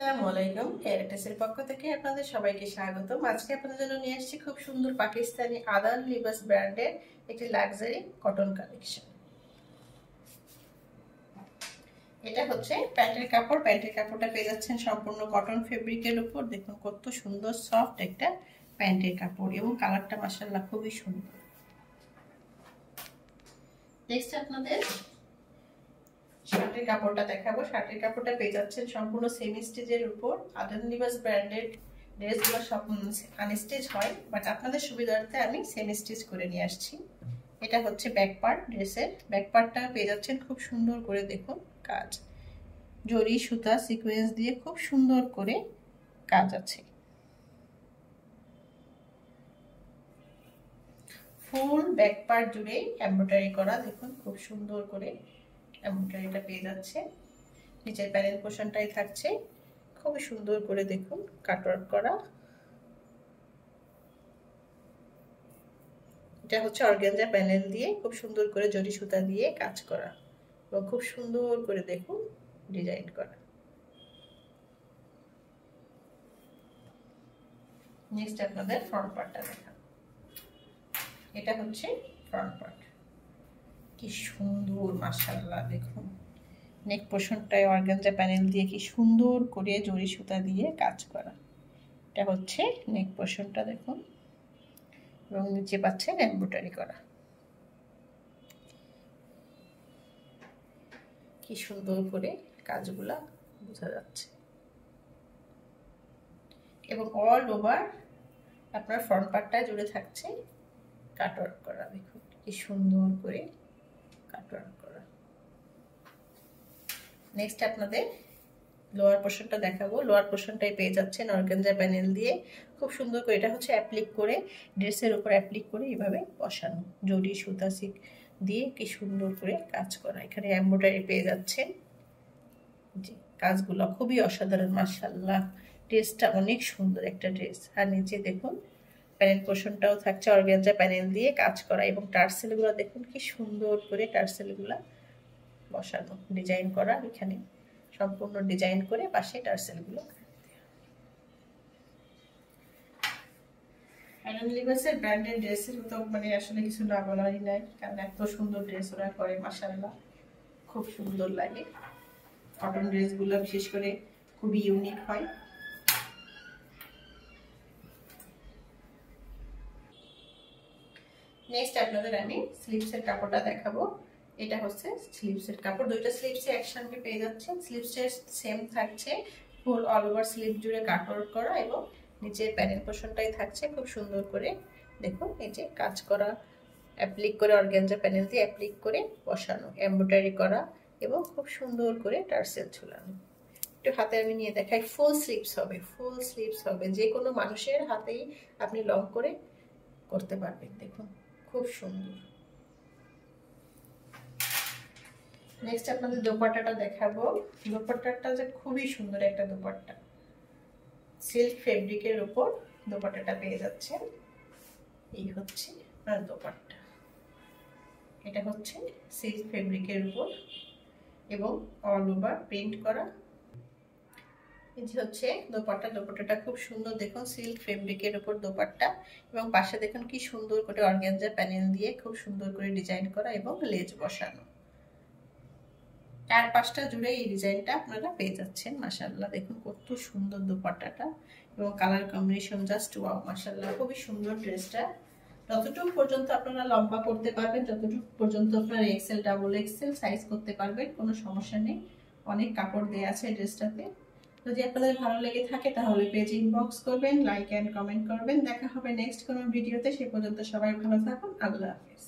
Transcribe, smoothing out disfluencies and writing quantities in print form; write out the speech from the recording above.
আসসালামু আলাইকুম। হেরিটেজের পক্ষ থেকে আপনাদের সবাইকে স্বাগতম। আজকে আপনাদের জন্য নিয়ে আসছি খুব সুন্দর পাকিস্তানি আদান লিবাস ব্র্যান্ডের একটি লাক্সারি কটন কালেকশন। এটা হচ্ছে প্যান্টের কাপড়। প্যান্টের কাপড়টা পেয়ে যাচ্ছেন সম্পূর্ণ কটন ফেব্রিকের উপর। দেখুন কত সুন্দর সফট একটা প্যান্টের কাপড় এবং কালারটা মাশাআল্লাহ খুবই সুন্দর। নেক্সট আপনাদের শার্টের কাপড়টা দেখাবো। শার্টের কাপড়টা পেয়ে যাচ্ছেন সম্পূর্ণ সেমি স্টিচের উপর। আদান লিবাস ব্র্যান্ডের ড্রেসগুলো সব আনস্টিচ হয়, বাট আপনাদের সুবিধার্থে আমি সেমি স্টিচ করে নিয়ে আসছি। এটা হচ্ছে ব্যাক পার্ট। ড্রেসের ব্যাক পার্টটা পেয়ে যাচ্ছেন খুব সুন্দর করে, দেখুন কাজ, জরি সুতা সিকোয়েন্স দিয়ে খুব সুন্দর করে কাজ আছে। ফুল ব্যাক পার্ট জুড়ে এমব্রয়ডারি করা, দেখুন খুব সুন্দর করে এমব্রয়ডারিটা পেয়ে যাচ্ছে। নিচের প্যানেল পোর্শনটাই থাকছে খুব সুন্দর করে, দেখুন কাটওয়ার্ক করা। এটা হচ্ছে অর্গানজা প্যানেল দিয়ে খুব সুন্দর করে জরি সুতা দিয়ে কাজ করা এবং খুব সুন্দর করে দেখুন ডিজাইন করা। নেক্সট আপনাদের ফ্রন্ট পার্টটা দেখাবো। এটা হচ্ছে ফ্রন্ট পার্ট, কি সুন্দর মাশাআল্লাহ। দেখুন নেক পোর্শনটায় অর্গানজা প্যানেল দিয়ে কি সুন্দর করে জরি সুতা দিয়ে কাজ করা। এটা হচ্ছে নেক পোর্শনটা, দেখুন, এবং নিচে পাচ্ছেন এমব্রয়ডারি করা। কি সুন্দর করে কাজগুলা বোঝা যাচ্ছে এবং অল ওভার আপনার ফ্রন্ট পার্টটা জুড়ে থাকছে কাটওয়ার্ক করা। দেখুন কি সুন্দর করে কাটওয়ার্ক করা। নেক্সট আপনাদের লোয়ার পোর্শনটা দেখাবো। লোয়ার পোর্শনটাই পেয়ে যাচ্ছেন অর্গানজা প্যানেল দিয়ে খুব সুন্দর করে। এটা হচ্ছে অ্যাপ্লিক করে ড্রেসের উপর অ্যাপ্লিক করে এইভাবে বসানো, জরি সুতা সিক দিয়ে কি সুন্দর করে কাজ করা। এখানে এমব্রয়ডারি পেয়ে যাচ্ছেন। জি, কাজগুলো খুবই অসাধারণ মাশাআল্লাহ। ড্রেসটা অনেক সুন্দর একটা ড্রেস। আর নিচে দেখুন প্যানেল পোর্শনটাও থাকছে অর্গানজা প্যানেল দিয়ে কাজ করা এবং টার্সেলগুলো দেখুন কি সুন্দর করে টার্সেলগুলো বসানো, ডিজাইন করা। এখানে সম্পূর্ণ ডিজাইন করে পাশে টার্সেলগুলো। আদান লিবাসের ব্র্যান্ডের ড্রেসের তো মানে আসলে কিছু না বলারই নাই, কারণ এত সুন্দর ড্রেস ওরা করে মাশাআল্লাহ, খুব সুন্দর লাগে। কটন ড্রেসগুলো বিশেষ করে খুবই ইউনিক হয়। নেক্সট আপনাদের আমি স্লিভসের কাপড়টা দেখাবো। এটা হচ্ছে স্লিভসের কাপড়। দুইটা স্লিভসে একসঙ্গে পেয়ে যাচ্ছেন। স্লিভসের সেম থাকছে, ফুল অল ওভার স্লিভ জুড়ে কাটওয়ার্ক করা এবং নিচের প্যানেল পোর্শনটাই থাকছে খুব সুন্দর করে। দেখুন এই যে কাজ করা, অ্যাপ্লিক করে অর্গানজা প্যানেল দিয়ে অ্যাপ্লিক করে বসানো, এমব্রয়ডারি করা এবং খুব সুন্দর করে টার্সেল ঝুলানো। একটু হাতে আমি নিয়ে দেখাই। ফুল স্লিভস হবে, ফুল স্লিভস হবে, যে কোনো মানুষের হাতেই আপনি লং করে করতে পারবেন। দেখুন খুব সুন্দর। নেক্সট আপনাদের দোপাট্টাটা দেখাবো। দোপাট্টাটা যে খুবই সুন্দর একটা দোপাট্টা, সিল্ক ফেব্রিকের উপর দোপাট্টাটা পেয়ে যাচ্ছেন। এই হচ্ছে আপনার দোপাট্টা। এটা হচ্ছে সিল্ক ফেব্রিকের উপর এবং অল ওভার প্রিন্ট করা। এই যে হচ্ছে দোপাট্টা। দোপাট্টাটা খুব সুন্দর, দেখুন সিল্ক ফেব্রিকের উপর দোপাট্টা এবং পাশে দেখুন কি সুন্দর করে অর্গানজা প্যানেল দিয়ে খুব সুন্দর করে ডিজাইন করা এবং লেজ বসানো। চার পাঁচটা জুড়ে এই ডিজাইনটা আপনারা পেয়ে যাচ্ছেন মাশাআল্লাহ। দেখুন কত সুন্দর দোপাট্টাটা এবং কালার কম্বিনেশন জাস্ট ওয়াও মাশাআল্লাহ, খুবই সুন্দর ড্রেসটা। যতটুকু পর্যন্ত আপনারা লম্বা করতে পারবেন, যতটুকু পর্যন্ত আপনারা এক্সেল ডাবল এক্সেল সাইজ করতে পারবেন, কোনো সমস্যা নেই। অনেক কাপড় দেয়া আছে ড্রেসটাতে। যদি আপনাদের ভালো লেগে থাকে তাহলে পেজ ইনবক্স করবেন, লাইক এন্ড কমেন্ট করবেন। দেখা হবে নেক্সট কোনো ভিডিওতে। সে পর্যন্ত সবাই ভালো থাকুন। আল্লাহ হাফেজ।